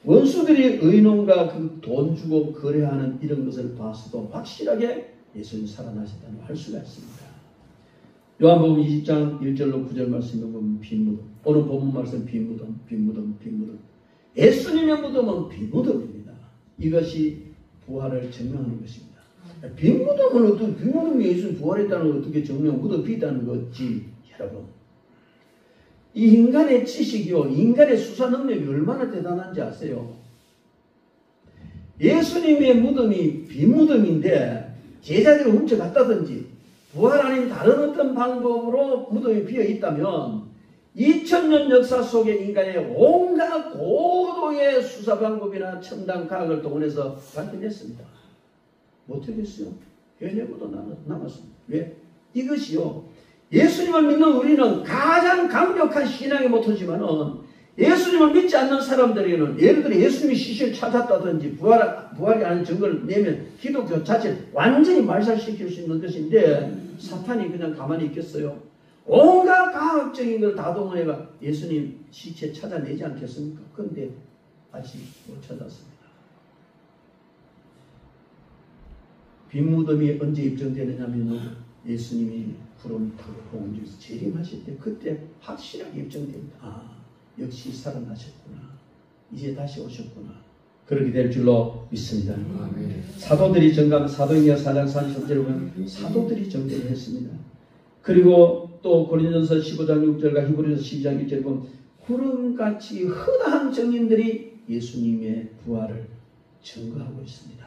원수들이 의논과 그 돈 주고 거래하는 이런 것을 봐서도 확실하게 예수님 살아나셨다는 걸 할 수가 있습니다. 요한복음 20장 1절로 9절 말씀에 보면 빈무덤, 오늘 본문 말씀 빈무덤. 예수님의 무덤은 빈무덤입니다. 이것이 부활을 증명하는 것입니다. 빈무덤은 어떤, 빈무덤이 예수님 부활했다는 걸 어떻게 증명, 무덤 비있다는 거지. 여러분, 이 인간의 지식이요, 인간의 수사 능력이 얼마나 대단한지 아세요? 예수님의 무덤이 빈무덤인데 제자들이 훔쳐갔다든지 부활 아닌 다른 어떤 방법으로 무덤이 비어있다면 2000년 역사 속의 인간의 온갖 고도의 수사 방법이나 첨단 과학을 동원해서 밝혀냈습니다. 못하겠어요. 해내고도 남았습니다. 왜? 이것이요, 예수님을 믿는 우리는 가장 강력한 신앙의 모토지만은 예수님을 믿지 않는 사람들에게는, 예를 들어 예수님이 시신을 찾았다든지 부활이 아닌 증거를 내면 기독교 자체를 완전히 말살시킬 수 있는 것인데 사탄이 그냥 가만히 있겠어요? 온갖 과학적인 걸 다 동원해가 예수님 시체 찾아내지 않겠습니까? 그런데 아직 못 찾았습니다. 빈무덤이 언제 입증되느냐면 예수님이 구름 타고 공중에서 재림하실 때 그때 확실하게 입증됩니다. 아, 역시 살아나셨구나. 이제 다시 오셨구나. 그렇게 될 줄로 믿습니다. 사도들이 정감, 사도행전 4장 33절에 보면 사도들이 정죄를 했습니다. 그리고 또 고린도전서 15장 6절과 히브리서 12장 1절에 보면 구름같이 흔한 증인들이 예수님의 부활을 증거하고 있습니다.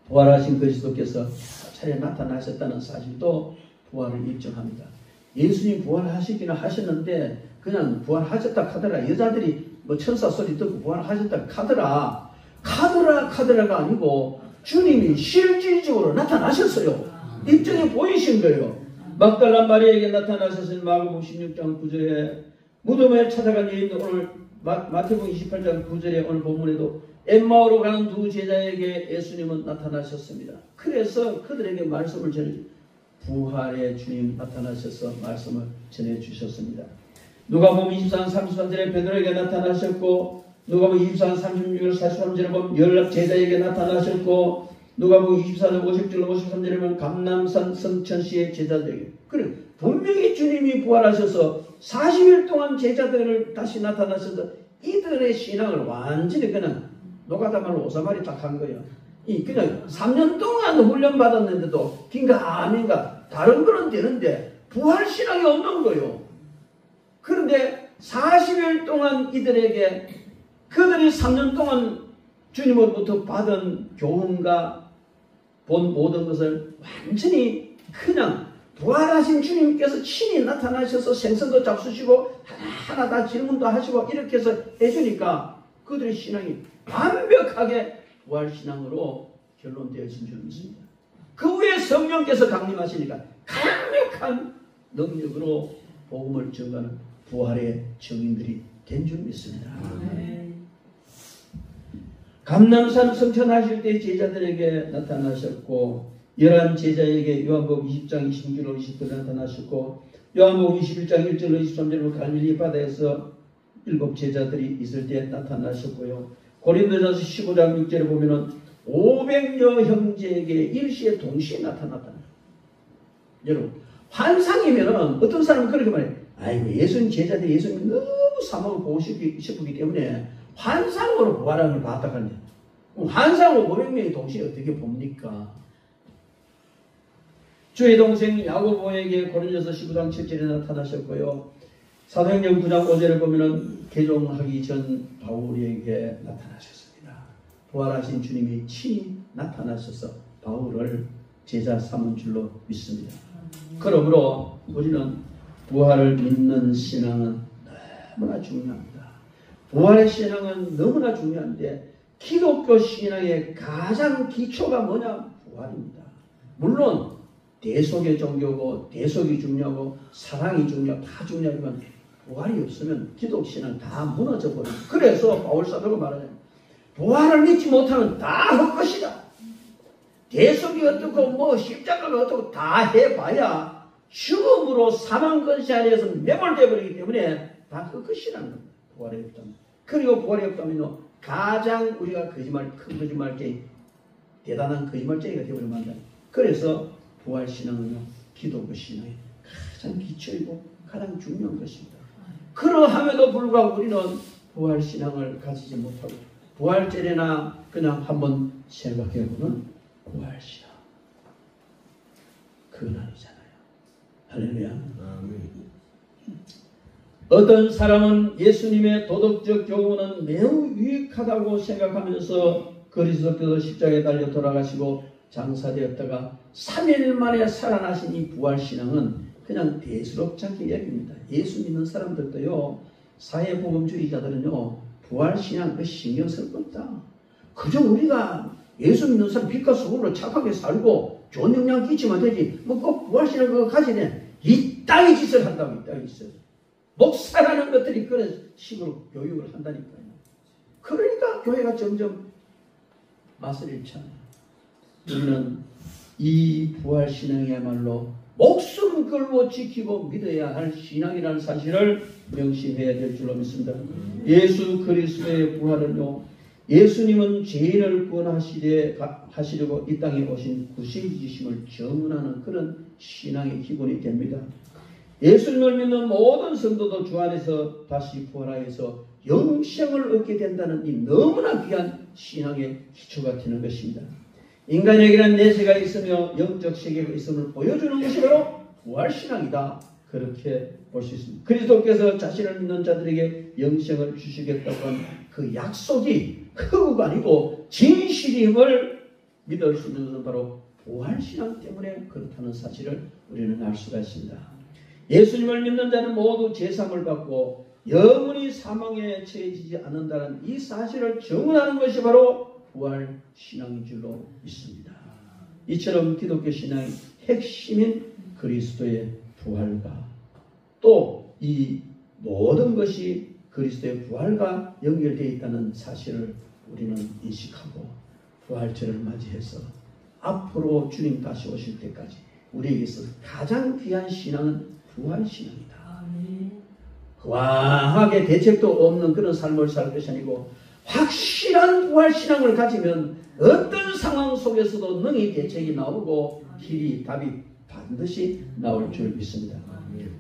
부활하신 그리스도께서 사찰에 나타나셨다는 사실도 부활을 입증합니다. 예수님 부활하시기는 하셨는데 그냥 부활하셨다 카더라, 여자들이 뭐 천사 소리 듣고 부활하셨다 카더라가 아니고 주님이 실질적으로 나타나셨어요. 입증해 보이신 거예요. 막달라 마리아에게 나타나셨을 마가복음 16장 9절에 무덤에 찾아간 여인도 오늘 마태복음 28장 9절에 오늘 본문에도 엠마오로 가는 두 제자에게 예수님은 나타나셨습니다. 그래서 그들에게 말씀을 전해 부활의 주님 나타나셔서 말씀을 전해주셨습니다. 누가복음 24장 33절에 베드로에게 나타나셨고 누가복음 24장 36절 43절에 보면 열학 제자에게 나타나셨고 누가복음 24장 50절 53절에 보면 감람산 성천씨의 제자들에게 그래 분명히 주님이 부활하셔서 40일 동안 제자들을 다시 나타나셔서 이들의 신앙을 완전히 그냥 노가다말로 오사마리 딱 한 거예요. 그냥 3년 동안 훈련받았는데도 긴가 아닌가 다른 거는 되는데 부활신앙이 없는 거예요. 그런데 40일 동안 이들에게 그들이 3년 동안 주님으로부터 받은 교훈과 본 모든 것을 완전히 그냥 부활하신 주님께서 친히 나타나셔서 생선도 잡수시고 하나하나 다 질문도 하시고 이렇게 해서 해주니까 그들의 신앙이 완벽하게 부활신앙으로 결론되어진 줄 믿습니다. 그 후에 성령께서 강림하시니까 강력한 능력으로 복음을 전하는 부활의 증인들이 된 줄 믿습니다. 감람산 성천하실 때 제자들에게 나타나셨고 11 제자에게 요한복음 20장 26절 20절 나타나셨고 요한복음 21장 1절 23절로 갈릴리 바다에서 7 제자들이 있을 때 나타나셨고요. 고린도전서 15장 6절에 보면은 500여 형제에게 일시에 동시에 나타났다. 여러분 환상이면은 어떤 사람은 그렇게 말해요. 아이고 예수님 제자들이 예수님 너무 사모를 보고 싶기 때문에 환상으로 부활함을 봤다 하는데 환상으로 500명이 동시에 어떻게 봅니까? 주의 동생 야고보에게 고린도전서 19장 7절에 나타나셨고요. 사도행전 9장 5절에 보면은 개종하기 전 바울에게 나타나셨습니다. 부활하신 주님이 친히 나타나셔서 바울을 제자 삼은 줄로 믿습니다. 그러므로 우리는 부활을 믿는 신앙은 너무나 중요합니다. 부활의 신앙은 너무나 중요한데 기독교 신앙의 가장 기초가 뭐냐? 부활입니다. 물론 대속의 종교고 대속이 중요하고 사랑이 중요하고 다 중요하지만 부활이 없으면 기독신앙 다 무너져 버립니다. 그래서 바울사도가 말하잖아요. 부활을 믿지 못하면 다 헛것이다. 대속이 어떻고 뭐 십자가가 어떻고 다 해봐야 죽음으로 사망 권세 아래에서 매몰되어 버리기 때문에 다 헛것이라는 겁니다. 부활이 없다면. 그리고 부활이 없다면 가장 우리가 큰 거짓말쟁이 대단한 거짓말쟁이가 되어버리면 안 돼. 그래서 부활신앙은 기독교 신앙의 가장 기초이고 가장 중요한 것입니다. 그러함에도 불구하고 우리는 부활신앙을 가지지 못하고 부활절에나 그냥 한번 생각해보는 부활신앙 그건 아니잖아요. 할렐루야. 어떤 사람은 예수님의 도덕적 교훈은 매우 유익하다고 생각하면서 그리스도께서 십자가에 달려 돌아가시고 장사되었다가 3일 만에 살아나신 이 부활신앙은 그냥 대수롭지 않게 여깁니다. 예수 믿는 사람들도요, 사회복음주의자들은요, 부활신앙 그 신경 쓸 거 없다. 그저 우리가 예수 믿는 사람 빛과 소금으로 착하게 살고 좋은 영향 끼치면 되지. 뭐 꼭 부활신앙 그거 가지네. 이 땅의 짓을 한다고 이 땅의 짓을. 목사라는 것들이 그런 식으로 교육을 한다니까요. 그러니까 교회가 점점 맛을 잃잖아요. 우리는 이 부활신앙이야말로 목숨 걸고 지키고 믿어야 할 신앙이라는 사실을 명심해야 될 줄로 믿습니다. 예수 그리스도의 부활은요, 예수님은 죄인을 구원하시려고 이 땅에 오신 구세주이심을 증언하는 그런 신앙의 기본이 됩니다. 예수님을 믿는 모든 성도도 주 안에서 다시 부활하여서 영생을 얻게 된다는 이 너무나 귀한 신앙의 기초가 되는 것입니다. 인간에게는 내세가 있으며 영적 세계가 있음을 보여주는 것이 바로 부활신앙이다. 그렇게 볼 수 있습니다. 그리스도께서 자신을 믿는 자들에게 영생을 주시겠다고 한 그 약속이 흑우가 아니고 진실임을 믿을 수 있는 것은 바로 부활신앙 때문에 그렇다는 사실을 우리는 알 수가 있습니다. 예수님을 믿는 자는 모두 제사함을 받고 영원히 사망에 처해지지 않는다는 이 사실을 증언하는 것이 바로 부활신앙인 줄로 믿습니다. 이처럼 기독교 신앙의 핵심인 그리스도의 부활과 또 이 모든 것이 그리스도의 부활과 연결되어 있다는 사실을 우리는 인식하고 부활절을 맞이해서 앞으로 주님 다시 오실 때까지 우리에게서 가장 귀한 신앙은 부활신앙이다. 과하게 대책도 없는 그런 삶을 살 것이 아니고 확실한 부활신앙을 가지면 어떤 상황 속에서도 능히 대책이 나오고 길이 답이 반드시 나올 줄 믿습니다.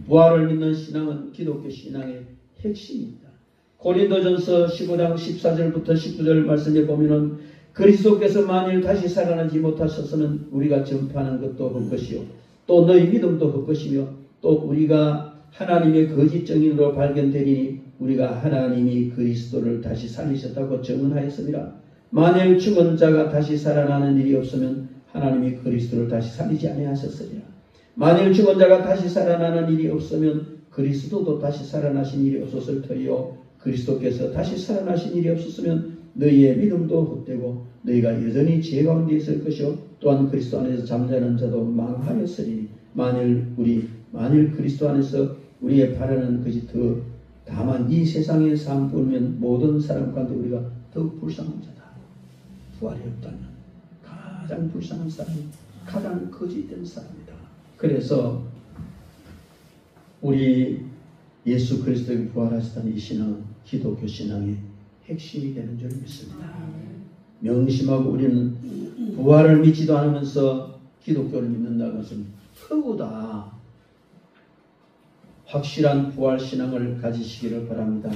부활을 믿는 신앙은 기독교 신앙의 핵심입니다. 고린도전서 15장 14절부터 19절 말씀에 보면은 그리스도께서 만일 다시 살아나지 못하셨으면 우리가 전파하는 것도 헛것이요 또 너희 믿음도 헛것이며 또 우리가 하나님의 거짓 증인으로 발견되리니 우리가 하나님이 그리스도를 다시 살리셨다고 증언하였습니다. 만일 죽은 자가 다시 살아나는 일이 없으면 하나님이 그리스도를 다시 살리지 아니하셨으리라. 만일 죽은 자가 다시 살아나는 일이 없으면 그리스도도 다시 살아나신 일이 없었을 터이요 그리스도께서 다시 살아나신 일이 없었으면 너희의 믿음도 헛되고 너희가 여전히 죄 가운데 있을 것이요 또한 그리스도 안에서 잠자는 자도 망하였으리니 만일 그리스도 안에서 우리의 바라는 것이 더 다만 이 세상의 삶뿐이면 모든 사람 가운데 우리가 더욱 불쌍한 자다. 부활이 없다면 가장 불쌍한 사람이 가장 거짓된 사람이다. 그래서 우리 예수 그리스도의 부활하셨다는 이 신앙은 기독교 신앙의 핵심이 되는 줄 믿습니다. 명심하고 우리는 부활을 믿지도 않으면서 기독교를 믿는다는 것은 흑우다. 확실한 부활 신앙을 가지시기를 바랍니다.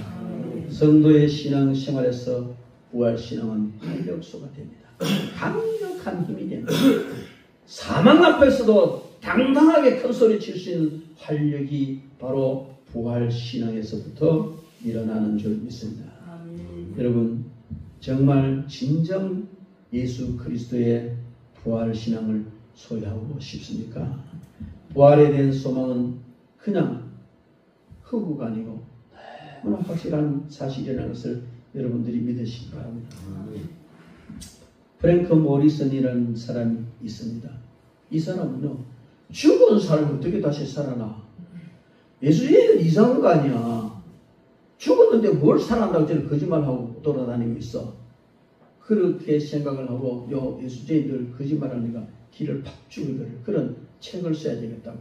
성도의 신앙 생활에서 부활 신앙은 활력소가 됩니다. 강력한 힘이 됩니다. 사망 앞에서도 당당하게 큰 소리 칠 수 있는 활력이 바로 부활 신앙에서부터 일어나는 줄 믿습니다. 여러분 정말 진정 예수 그리스도의 부활 신앙을 소유하고 싶습니까? 부활에 대한 소망은 그냥 흑우가 아니고 너무나 확실한 사실이라는 것을 여러분들이 믿으시기 바랍니다. 프랭크 모리슨이라는 사람이 있습니다. 이 사람은요 죽은 사람이 어떻게 다시 살아나? 예수님은 이상한 거 아니야. 죽었는데 뭘 살아난다고 저는 거짓말하고 돌아다니고 있어. 그렇게 생각을 하고 예수쟁이들 거짓말하니까 길을 팍 죽이더래. 그런 책을 써야 되겠다고.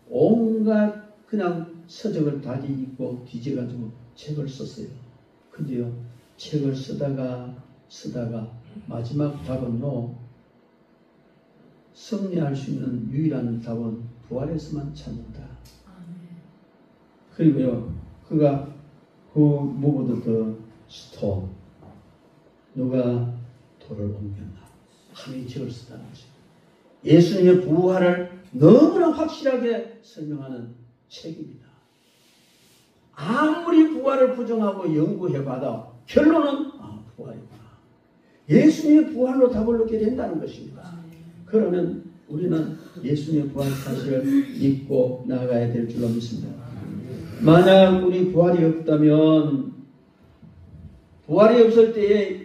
온갖 그냥 서적을 다 뒤집고 뒤져가지고 책을 썼어요. 근데요 책을 쓰다가 마지막 답은 승리할 수 있는 유일한 답은 부활에서만 찾는다. 그리고요 그가 Who moved the stone? 누가 돌을 옮겼나? 하나님이 책을 쓰다는 것입니다. 예수님의 부활을 너무나 확실하게 설명하는 책입니다. 아무리 부활을 부정하고 연구해봐도 결론은 부활이구나. 예수님의 부활로 답을 얻게 된다는 것입니다. 그러면 우리는 예수님의 부활 사실을 믿고 나아가야 될 줄로 믿습니다. 만약 우리 부활이 없다면 부활이 없을 때에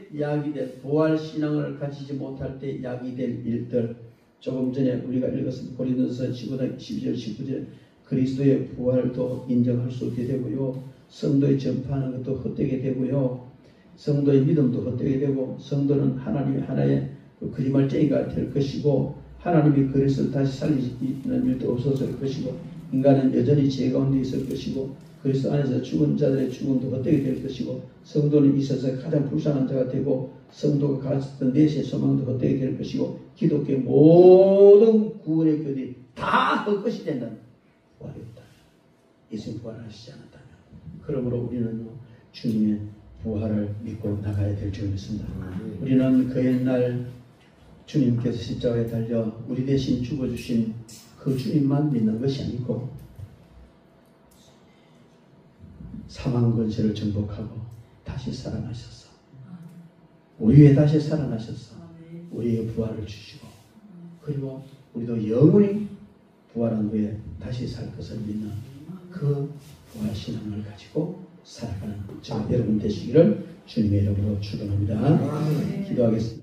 부활 신앙을 가지지 못할 때 약이 될 일들 조금 전에 우리가 읽었습니다. 고린도서 15장 12절 19절 그리스도의 부활도 인정할 수 없게 되고요. 성도의 전파하는 것도 헛되게 되고요. 성도의 믿음도 헛되게 되고 성도는 하나님의 하나의 거짓말쟁이가 될 것이고 하나님이 그리스도를 다시 살리는 일도 없어질 것이고 인간은 여전히 죄 가운데 있을 것이고 그리스도 안에서 죽은 자들의 죽음도 헛되게 될 것이고 성도는 이 세상에 가장 불쌍한 자가 되고 성도가 가졌던 내시의 소망도 헛되게 될 것이고 기독교의 모든 구원의 교리 다 헛것이 된다는 부활이 없다. 예수님 부활하시지 않았다면. 그러므로 우리는 주님의 부활을 믿고 나가야 될 줄 믿습니다. 우리는 그 옛날 주님께서 십자가에 달려 우리 대신 죽어주신 그 주님만 믿는 것이 아니고 사망 권세를 정복하고 다시 살아나셨어. 우리 위해 다시 살아나셨어. 우리의 부활을 주시고 그리고 우리도 영원히 부활한 후에 다시 살 것을 믿는 그 부활신앙을 가지고 살아가는 저와 여러분 되시기를 주님의 이름으로 축원합니다. 기도하겠습니다.